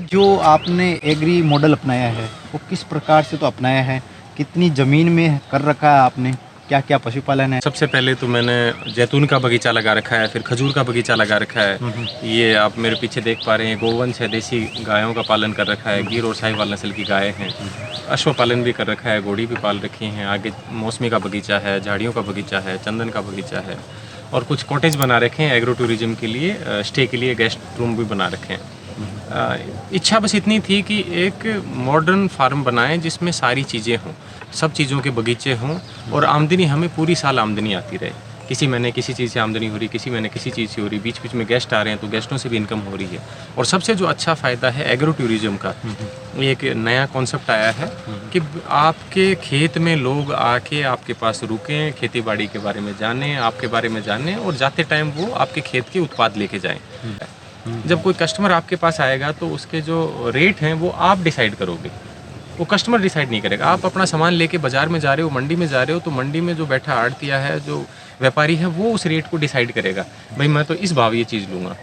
जो आपने agree model अपनाया है, वो किस प्रकार से तो अपनाया है? कितनी ज़मीन में कर रखा है आपने? क्या-क्या पशुपालन है? सबसे पहले तो मैंने जैतून का बगीचा लगा रखा है, फिर खजूर का बगीचा लगा रखा है। ये आप मेरे पीछे देख पा रहे हैं, गोवंश है, देसी गायों का पालन कर रखा है, गिर और साहिवाल नस्ल की गायें हैं। अश्व पालन भी कर रखा है, घोड़ी भी पाल रखी हैं। आगे मौसमी का बगीचा है, झाड़ियों का बगीचा है, चंदन का बगीचा है और कुछ कॉटेज बना रखे हैं एग्रो टूरिज्म के लिए, स्टे के लिए गेस्ट रूम भी बना रखे हैं। इच्छा बस इतनी थी कि एक मॉडर्न फार्म बनाएं जिसमें सारी चीज़ें हों, सब चीज़ों के बगीचे हों और आमदनी हमें पूरी साल आमदनी आती रहे। किसी महीने किसी चीज़ से आमदनी हो रही, किसी महीने किसी चीज़ से हो रही, बीच बीच में गेस्ट आ रहे हैं तो गेस्टों से भी इनकम हो रही है। और सबसे जो अच्छा फ़ायदा है एग्रो टूरिज्म का, एक नया कॉन्सेप्ट आया है कि आपके खेत में लोग आके आपके पास रुकें, खेती बाड़ी के बारे में जानें, आपके बारे में जानें और जाते टाइम वो आपके खेत के उत्पाद लेके जाएँ। जब कोई कस्टमर आपके पास आएगा तो उसके जो रेट हैं वो आप डिसाइड करोगे, वो कस्टमर डिसाइड नहीं करेगा। आप अपना सामान लेके बाज़ार में जा रहे हो, मंडी में जा रहे हो, तो मंडी में जो बैठा आड़तिया है, जो व्यापारी है, वो उस रेट को डिसाइड करेगा, भाई मैं तो इस भाव ये चीज़ लूँगा।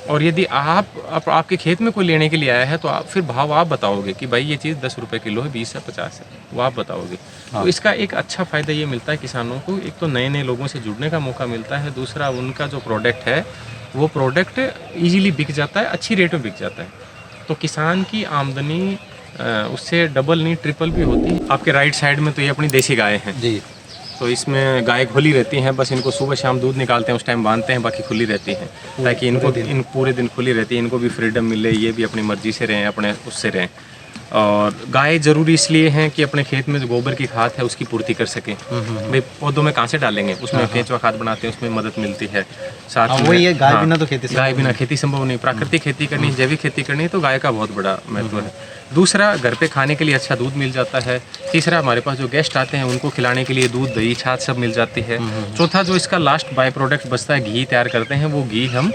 और यदि आपके खेत में कोई लेने के लिए आया है तो आप फिर भाव आप बताओगे कि भाई ये चीज़ 10 रुपये किलो है, 20 है, 50 है, वो आप बताओगे। हाँ। तो इसका एक अच्छा फ़ायदा ये मिलता है किसानों को, एक तो नए नए लोगों से जुड़ने का मौका मिलता है, दूसरा उनका जो प्रोडक्ट है वो प्रोडक्ट ईजिली बिक जाता है, अच्छी रेट में बिक जाता है। तो किसान की आमदनी उससे डबल नहीं ट्रिपल भी होती है। आपके राइट साइड में तो ये अपनी देसी गाय हैं जी। तो इसमें गाय खुली रहती हैं, बस इनको सुबह शाम दूध निकालते हैं, उस टाइम बांधते हैं, बाकी खुली रहती हैं ताकि इनको पूरे दिन खुली रहती है, इनको भी फ्रीडम मिले, ये भी अपनी मर्जी से रहें, अपने उससे रहें। और गाय ज़रूरी इसलिए हैं कि अपने खेत में जो गोबर की खाद है उसकी पूर्ति कर सकें। भाई पौधों में कहाँ से डालेंगे, उसमें केंचुआ खाद बनाते हैं, उसमें मदद मिलती है। साथ में वही है, गाय बिना तो खेती गाय बिना खेती संभव नहीं। प्राकृतिक खेती करनी, जैविक खेती करनी है तो गाय का बहुत बड़ा महत्व है। दूसरा, घर पे खाने के लिए अच्छा दूध मिल जाता है। तीसरा, हमारे पास जो गेस्ट आते हैं उनको खिलाने के लिए दूध, दही, छाछ सब मिल जाती है। चौथा, जो इसका लास्ट बाय प्रोडक्ट बचता है, घी तैयार करते हैं, वो घी हम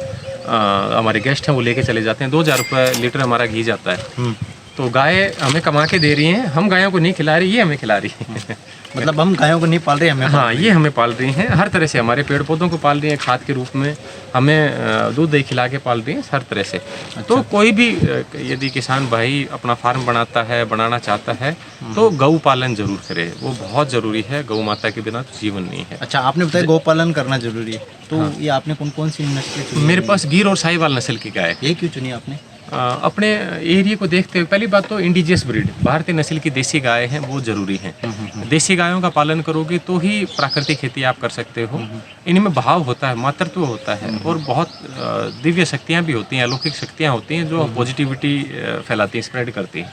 हमारे गेस्ट हैं वो लेके चले जाते हैं। 2000 रुपये लीटर हमारा घी जाता है। तो गाय हमें कमा के दे रही हैं, हम गायों को नहीं खिला रही, ये हमें खिला रही है। मतलब हम गायों को नहीं पाल रहे, हमें हाँ, ये हमें पाल रही हैं हर तरह से, हमारे पेड़ पौधों को पाल रही हैं खाद के रूप में, हमें दूध दही खिला के पाल रही हैं हर तरह से। तो कोई भी यदि किसान भाई अपना फार्म बनाना चाहता है तो गौ पालन जरूर करे, वो बहुत ज़रूरी है। गौ माता के बिना तो जीवन नहीं है। अच्छा, आपने बताया गौ पालन करना जरूरी है, तो ये आपने कौन कौन सी नस्लें चुनी? मेरे पास गिर और साहिवाल नस्ल की गाय। ये क्यों चुनी आपने? अपने एरिया को देखते हुए, पहली बात तो इंडिजियस ब्रीड, भारतीय नस्ल की देसी गाय हैं, वो ज़रूरी हैं। देसी गायों का पालन करोगे तो ही प्राकृतिक खेती आप कर सकते हो। इनमें भाव होता है, मातृत्व होता है और बहुत दिव्य शक्तियाँ भी होती हैं, अलौकिक शक्तियाँ होती हैं जो पॉजिटिविटी फैलाती हैं, स्प्रेड करती हैं,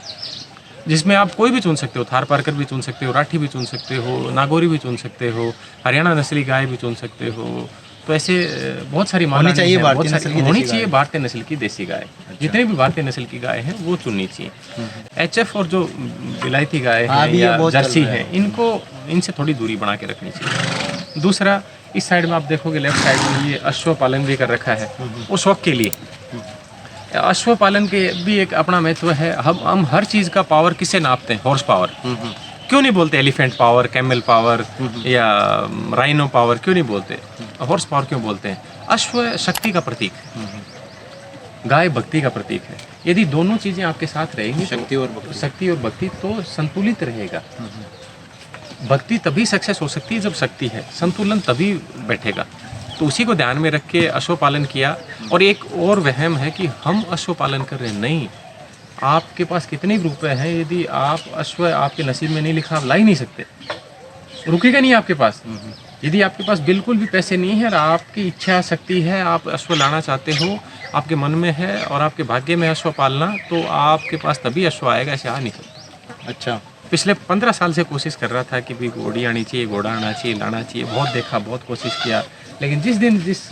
जिसमें आप कोई भी चुन सकते हो। थार पारकर भी चुन सकते हो, राठी भी चुन सकते हो, नागौरी भी चुन सकते हो, हरियाणा नस्ली गाय भी चुन सकते हो। तो ऐसे बहुत सारी होनी चाहिए भारतीय नस्ल की देसी गाय। जितने भी भारतीय नस्ल की गाय हैं वो चुननी चाहिए। एचएफ और जो विलायती गाय हैं या जर्सी हैं, इनसे थोड़ी दूरी बना के रखनी चाहिए। दूसरा, इस साइड में आप देखोगे लेफ्ट साइड में ये अश्व पालन भी कर रखा है, वो शौक के लिए। अश्व पालन के भी एक अपना महत्व है। हम हर चीज़ का पावर किससे नापते हैं? Horse power. क्यों नहीं बोलते एलिफेंट पावर, कैमल पावर या राइनो पावर, क्यों नहीं बोलते? हॉर्स पावर क्यों बोलते हैं? अश्व शक्ति का प्रतीक, गाय भक्ति का प्रतीक है। यदि दोनों चीज़ें आपके साथ रहेंगी, शक्ति और भक्ति, तो संतुलित रहेगा। भक्ति तभी सक्सेस हो सकती है जब शक्ति है, संतुलन तभी बैठेगा। तो उसी को ध्यान में रख के अश्व पालन किया। और एक और वहम है कि हम अश्व पालन कर रहे हैं, नहीं। आपके पास कितने भी रुपए हैं, यदि आप अश्व आपके नसीब में नहीं लिखा, आप ला ही नहीं सकते, रुकेगा नहीं आपके पास। यदि आपके पास बिल्कुल भी पैसे नहीं है और आपकी इच्छा शक्ति है, आप अश्व लाना चाहते हो, आपके मन में है और आपके भाग्य में अश्व पालना, तो आपके पास तभी अश्व आएगा, ऐसे आ नहीं सकता। अच्छा, पिछले 15 साल से कोशिश कर रहा था कि भाई घोड़ी आनी चाहिए, घोड़ा आना चाहिए, लाना चाहिए, बहुत देखा, बहुत कोशिश किया, लेकिन जिस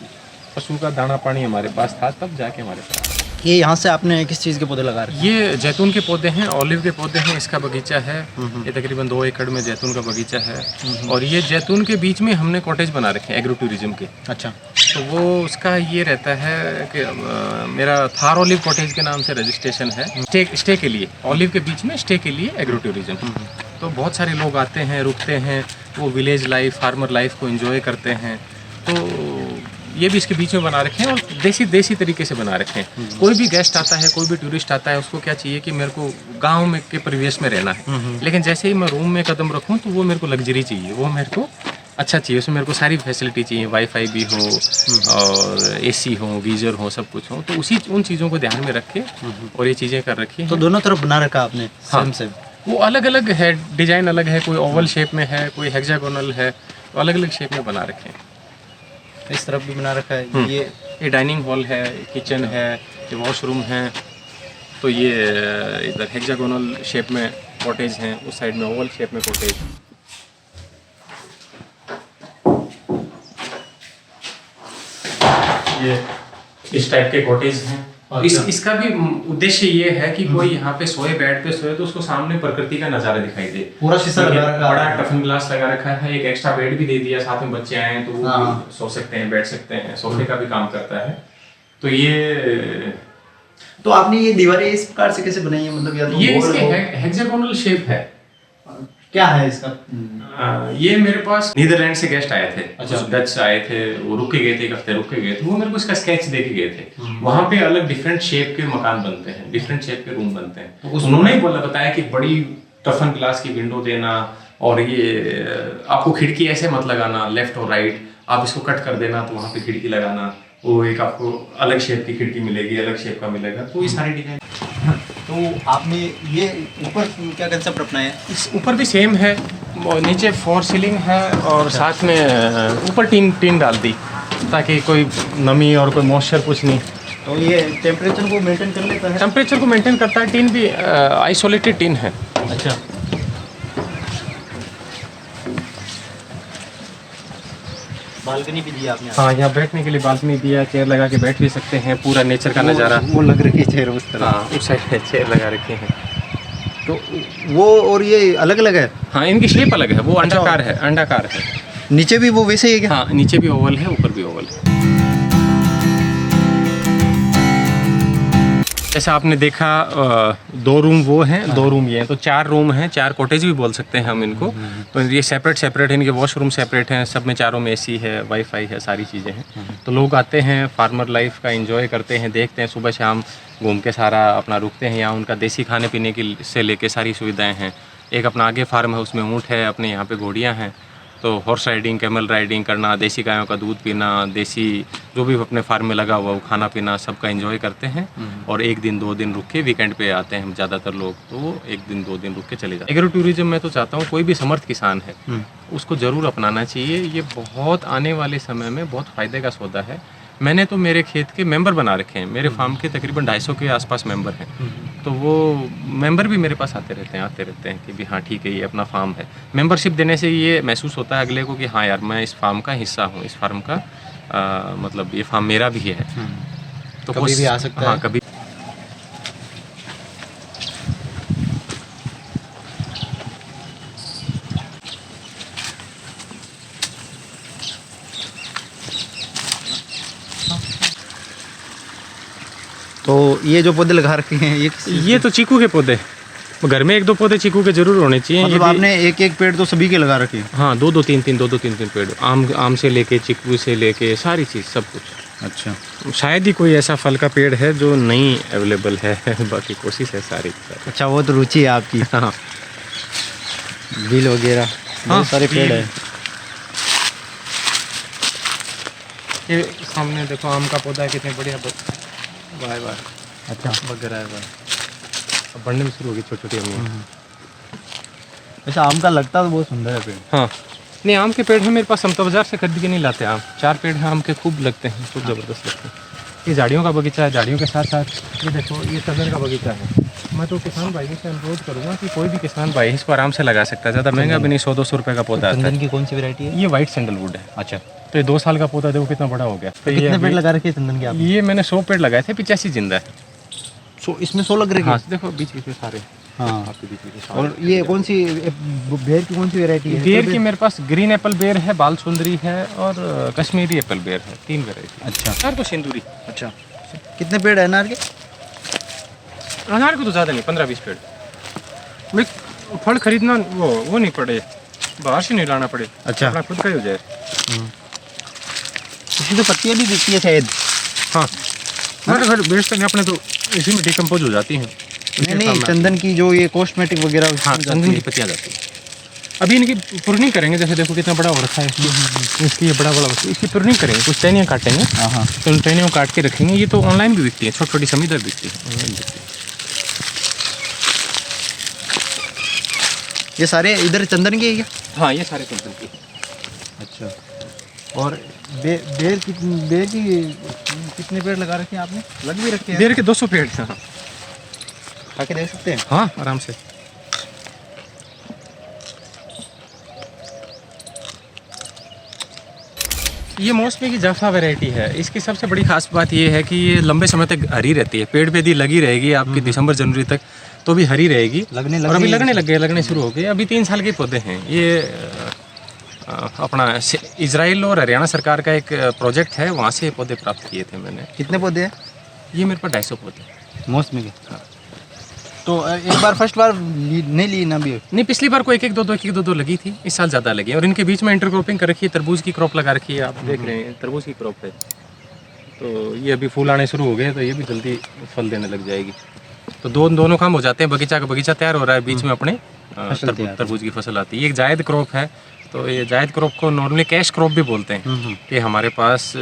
पशु का दाना पानी हमारे पास था, तब जाके हमारे पास। ये यहाँ से आपने किस चीज़ के पौधे लगा रहे हैं? ये जैतून के पौधे हैं, ऑलिव के पौधे हैं, इसका बगीचा है। ये तकरीबन 2 एकड़ में जैतून का बगीचा है। और ये जैतून के बीच में हमने कॉटेज बना रखे हैं एग्रो टूरिज्म के। अच्छा, तो वो उसका ये रहता है कि मेरा थार ऑलिव कॉटेज के नाम से रजिस्ट्रेशन है, स्टे के लिए, ऑलिव के बीच में स्टे के लिए एग्रो टूरिज्म। तो बहुत सारे लोग आते हैं, रुकते हैं, वो विलेज लाइफ, फार्मर लाइफ को एंजॉय करते हैं। तो ये भी इसके बीच में बना रखे हैं और देसी तरीके से बना रखे हैं। कोई भी गेस्ट आता है, कोई भी टूरिस्ट आता है, उसको क्या चाहिए कि मेरे को गाँव में के परिवेश में रहना है, लेकिन जैसे ही मैं रूम में कदम रखूँ तो वो मेरे को लग्जरी चाहिए, वो मेरे को अच्छा चाहिए, उसमें मेरे को सारी फैसिलिटी चाहिए, वाईफाई भी हो और एसी हो, गीजर हो, सब कुछ हो। तो उन चीज़ों को ध्यान में रख के और ये चीज़ें कर रखी हैं। तो दोनों तरफ बना रखा आपने सेम सेम? वो अलग अलग है, डिजाइन अलग है, कोई ओवल शेप में है, कोई हेक्सागोनल है, तो अलग अलग शेप में बना रखे हैं। इस तरफ भी बना रखा है। ये डाइनिंग हॉल है, किचन है, ये वॉशरूम है। तो ये इधर हेक्सागोनल शेप में कॉटेज हैं, उस साइड में ओवल शेप में कॉटेज। ये इस टाइप के कॉटेज हैं। इसका भी उद्देश्य ये है कि कोई यहाँ पे सोए, बेड पे सोए तो उसको सामने प्रकृति का नजारा दिखाई दे। पूरा शीशा लगा रखा है, बड़ा टफन ग्लास लगा रखा है, एक एक्स्ट्रा बेड भी दे दिया, साथ में बच्चे आए तो वो भी सो सकते हैं, बैठ सकते हैं, सोफे का भी काम करता है। तो ये तो आपने ये दीवारें इस प्रकार से कैसे बनाई है? मतलब या तो ये इसके हेक्सागोनल शेप है। क्या है इसका? ये मेरे पास नीदरलैंड से गेस्ट आए थे, अच्छा। डच आए थे, वो रुक के गए थे, एक हफ्ते रुक के गए थे, वो मेरे को इसका स्केच दे के गए थे। वहाँ पे अलग डिफरेंट शेप के मकान बनते हैं, डिफरेंट शेप के रूम बनते हैं। तो उन्होंने ही बताया कि बड़ी टफन ग्लास की विंडो देना, और ये आपको खिड़की ऐसे मत लगाना लेफ्ट और राइट, आप इसको कट कर देना तो वहाँ पे खिड़की लगाना, वो एक आपको अलग शेप की खिड़की मिलेगी, अलग शेप का मिलेगा। तो ये सारी डिजाइन। तो आपने ये ऊपर क्या कंसेप्ट अपनाया? इस ऊपर भी सेम है, नीचे 4 सीलिंग है और साथ में ऊपर टीन डाल दी ताकि कोई नमी और कोई मॉइस्चर कुछ नहीं। तो ये टेम्परेचर को मेंटेन कर लेता है? टेम्परेचर को मेंटेन करता है। टीन भी आइसोलेटेड टीन है। अच्छा। बालकनी भी दी आपने? हाँ, यहाँ बैठने के लिए बालकनी दिया, चेयर लगा के बैठ भी सकते हैं, पूरा नेचर का नज़ारा। वो लग रखी है चेयर उस तरह? हाँ, उस साइड में चेयर लगा रखे हैं। तो वो और ये अलग अलग है? हाँ, इनकी शेप अलग है। वो अंडाकार है, अंडाकार है। नीचे भी वो वैसे ही है क्या? हाँ, नीचे भी ओवल है, ऊपर भी ओवल है। जैसा आपने देखा 2 रूम वो हैं, 2 रूम ये हैं, तो 4 रूम हैं, 4 कॉटेज भी बोल सकते हैं हम इनको। तो ये सेपरेट इनके वॉशरूम सेपरेट हैं, सब में चारों में एसी है, वाईफाई है, सारी चीज़ें हैं। तो लोग आते हैं, फार्मर लाइफ का एंजॉय करते हैं, देखते हैं, सुबह शाम घूम के सारा अपना रुकते हैं यहाँ। उनका देसी खाने पीने की से लेके सारी सुविधाएँ हैं। एक अपना आगे फार्म है, उसमें ऊँट है, अपने यहाँ पे घोड़ियाँ हैं। तो हॉर्स राइडिंग, कैमल राइडिंग करना, देसी गायों का दूध पीना, देसी जो भी अपने फार्म में लगा हुआ वो खाना पीना सबका एंजॉय करते हैं। और 1 दिन 2 दिन रुक के वीकेंड पे आते हैं हम ज़्यादातर लोग, तो वो 1 दिन 2 दिन रुक के चले जाते हैं। एग्रो टूरिज्म में तो चाहता हूँ कोई भी समर्थ किसान है उसको ज़रूर अपनाना चाहिए। ये बहुत आने वाले समय में बहुत फ़ायदे का सौदा है। मैंने तो मेरे खेत के मेंबर बना रखे हैं, मेरे फार्म के तकरीबन 250 के आसपास मेंबर हैं। तो वो मेंबर भी मेरे पास आते रहते हैं कि भी हाँ ठीक है, ये अपना फार्म है। मेंबरशिप देने से ये महसूस होता है अगले को कि हाँ यार, मैं इस फार्म का हिस्सा हूँ, इस फार्म का मतलब ये फार्म मेरा भी है। तो कभी भी आ सकता है। हाँ, कभी। तो ये जो पौधे लगा रखे हैं ये तो चीकू के पौधे, घर में 1-2 पौधे चीकू के जरूर होने चाहिए। मतलब आपने एक पेड़ तो सभी के लगा रखे हैं? हाँ, 2-2 3-3 पेड़, आम से लेके चीकू से लेके सारी चीज़ सब कुछ। अच्छा। शायद ही कोई ऐसा फल का पेड़ है जो नहीं अवेलेबल है। बाकी कोशिश है सारी। अच्छा, वो तो रुचि है आपकी। हाँ, बिल वगैरह बहुत सारे पेड़ है। ये सामने देखो आम का पौधा है, कितने बढ़िया वाह। अच्छा, वगैरह है वाह। अब बढ़ने में शुरू होगी छोटी छोटी अम्मी। अच्छा, आम का लगता तो बहुत सुंदर है पेड़। हाँ, नहीं आम के पेड़ हैं मेरे पास, हम तो बाजार से खरीद के नहीं लाते आम। 4 पेड़ हैं आम के, खूब लगते हैं, खूब ज़बरदस्त लगते हैं। ये झाड़ियों का बगीचा है, झाड़ियों के साथ साथ ये देखो ये चंदन का बगीचा है। मैं तो किसान भाइयों से अनुरोध करूँगा कि कोई भी किसान भाई इसको आराम से लगा सकता है, ज़्यादा महंगा भी नहीं, 100-200 रुपये का पौधा आता है। चंदन की कौन सी वैरायटी है? ये वाइट सैंडलवुड है। अच्छा। तो ये 2 साल का पौधा देखो कितना बड़ा हो गया। तो कितने पेड़ लगा रखे हैं चंदन के आपने? ये मैंने 100 पेड़ लगाए थे, 85 जिंदा है। इसमें 100 लग रहे हैं? हाँ, देखो बीच बीच में सारे। हाँ, आपके बीच बीच। और ये कौन सी बेर की कौन सी वैरायटी है? बेर की मेरे पास ग्रीन एप्पल बेर है, बाल सुंदरी है और कश्मीरी एप्पल बेर है, 3 वैरायटी। अच्छा। अनार को सिंदूरी। अच्छा, कितने पेड़ है अनार के? अनार को तो ज़्यादा नहीं, 15-20 पेड़। मैं फल खरीदना वो नहीं पड़े, बाहर से नहीं लाना पड़े। अच्छा। अपना खुद का ही हो जाए। इसकी तो पत्तियाँ भी बिकती है शायद। हाँ, हमारे घर बेचते हैं अपने, तो इसी में डिकम्पोज हो जाती हैं। नहीं, चंदन की जो ये कॉस्मेटिक वगैरह, हाँ, चंदन की पत्तियाँ जाती हैं। अभी इनकी प्रूनिंग करेंगे, जैसे देखो कितना बड़ा हो रखा है इसकी, ये बड़ा इसकी प्रूनिंग करेंगे, कुछ टहनियाँ काटेंगे। हाँ, तो उन टहनियों काट के रखेंगे। ये तो ऑनलाइन भी बिकती है, छोटी छोटी समीधर बिकती है, ऑनलाइन बिकती है। ये सारे इधर चंदन के ही क्या? हाँ, ये सारे चंदन की। अच्छा। और बेर की कितने पेड़ लगा रखे हैं आपने? लग भी रखे हैं? बेर के 200 पेड़ हैं। आके देख सकते हैं? हाँ, आराम से। ये मौसमी की जाफा वैरायटी है। इसकी सबसे बड़ी खास बात ये है कि ये लंबे समय तक हरी रहती है। पेड़ पे यदि लगी रहेगी आपकी दिसंबर जनवरी तक, तो भी हरी रहेगी। और अभी लगने लग गए, लगने शुरू हो गए। अभी 3 साल के पौधे हैं ये। अपना इजराइल और हरियाणा सरकार का एक प्रोजेक्ट है, वहाँ से ये पौधे प्राप्त किए थे मैंने। कितने पौधे हैं? ये मेरे पास 250 पौधे मौसमी के। हाँ। तो एक बार फर्स्ट बार नहीं ली ना भी? नहीं, पिछली बार को एक एक दो लगी थी, इस साल ज़्यादा लगी। और इनके बीच में इंटरक्रॉपिंग कर रखी है, तरबूज की क्रॉप लगा रखी है। आप देख रहे हैं तरबूज की क्रॉप है, तो ये अभी फूल आने शुरू हो गए, तो ये भी जल्दी फल देने लग जाएगी। तो दोनों काम हो जाते हैं। बगीचा का बगीचा तैयार हो रहा है, बीच में अपने तरबूज की फसल आती है। ये एक जायद क्रॉप है, तो ये जायद क्रॉप को नॉर्मली कैश क्रॉप भी बोलते हैं। कि हमारे पास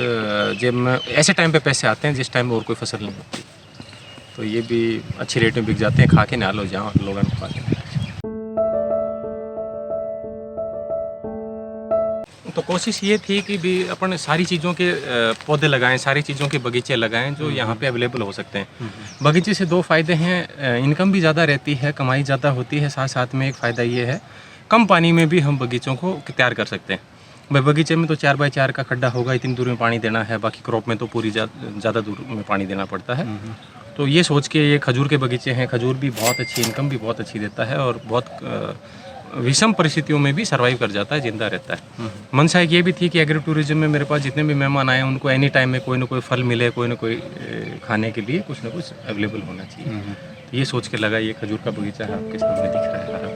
जब में ऐसे टाइम पे पैसे आते हैं जिस टाइम में और कोई फसल नहीं होती, तो ये भी अच्छी रेट में बिक जाते हैं। खा के ना लो, जहाँ लोगों को खा के। तो कोशिश ये थी कि भी अपन सारी चीज़ों के पौधे लगाएं, सारी चीज़ों के बगीचे लगाएं जो यहाँ पे अवेलेबल हो सकते हैं। बगीचे से 2 फ़ायदे हैं, इनकम भी ज़्यादा रहती है, कमाई ज़्यादा होती है। साथ साथ में एक फ़ायदा ये है, कम पानी में भी हम बगीचों को तैयार कर सकते हैं। भाई बगीचे में तो 4 बाई 4 का खड्डा होगा, इतनी दूर में पानी देना है। बाकी क्रॉप में तो पूरी ज़्यादा दूर में पानी देना पड़ता है। तो ये सोच के ये खजूर के बगीचे हैं। खजूर भी बहुत अच्छी इनकम भी बहुत अच्छी देता है, और बहुत विषम परिस्थितियों में भी सर्वाइव कर जाता है, जिंदा रहता है। मंशा एक ये भी थी कि एग्री टूरिज्म में मेरे पास जितने भी मेहमान आए, उनको एनी टाइम में कोई ना कोई फल मिले, कोई ना कोई खाने के लिए कुछ ना कुछ अवेलेबल होना चाहिए। तो ये सोच के लगा, ये खजूर का बगीचा है आपके सामने दिख रहा है।